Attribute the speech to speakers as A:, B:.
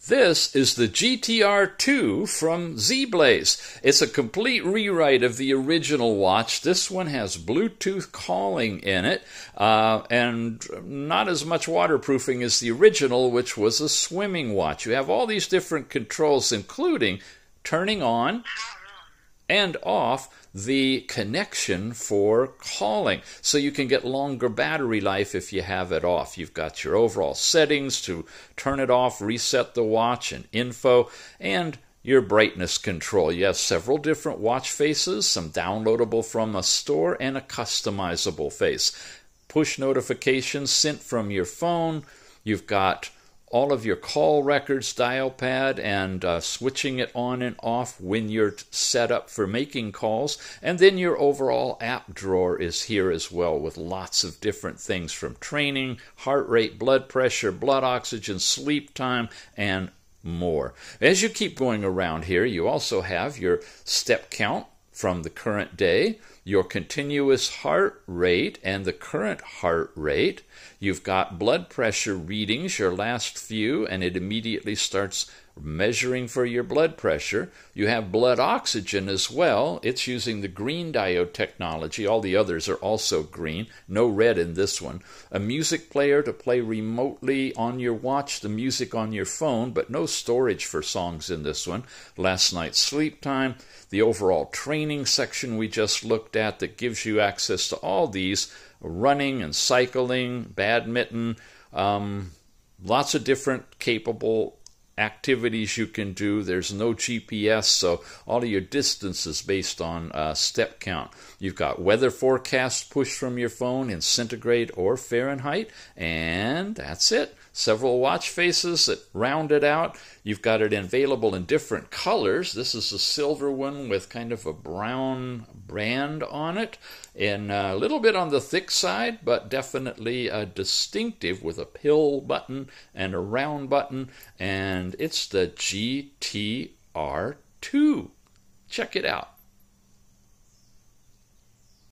A: This is the GTR2 from ZEBLAZE. It's a complete rewrite of the original watch. This one has Bluetooth calling in it, and not as much waterproofing as the original, which was a swimming watch. You have all these different controls, including turning on and off the connection for calling, so you can get longer battery life if you have it off. You've got your overall settings to turn it off, reset the watch, and info, and your brightness control. You have several different watch faces, some downloadable from a store, and a customizable face. Push notifications sent from your phone. You've got all of your call records, dial pad, and switching it on and off when you're set up for making calls. And then your overall app drawer is here as well, with lots of different things from training, heart rate, blood pressure, blood oxygen, sleep time, and more. As you keep going around here, you also have your step count from the current day, your continuous heart rate and the current heart rate. You've got blood pressure readings, your last few, and it immediately starts measuring for your blood pressure. You have blood oxygen as well. It's using the green diode technology. All the others are also green. No red in this one. A music player to play remotely on your watch, the music on your phone, but no storage for songs in this one. Last night's sleep time. The overall training section we just looked at that gives you access to all these: running and cycling, badminton, lots of different capable activities you can do. There's no GPS, so all of your distance is based on step count. You've got weather forecast push from your phone in centigrade or Fahrenheit, and that's it. Several watch faces that round it out. You've got it available in different colors. This is a silver one with kind of a brown brand on it, and a little bit on the thick side, but definitely distinctive, with a pill button and a round button, and it's the GTR2. Check it out.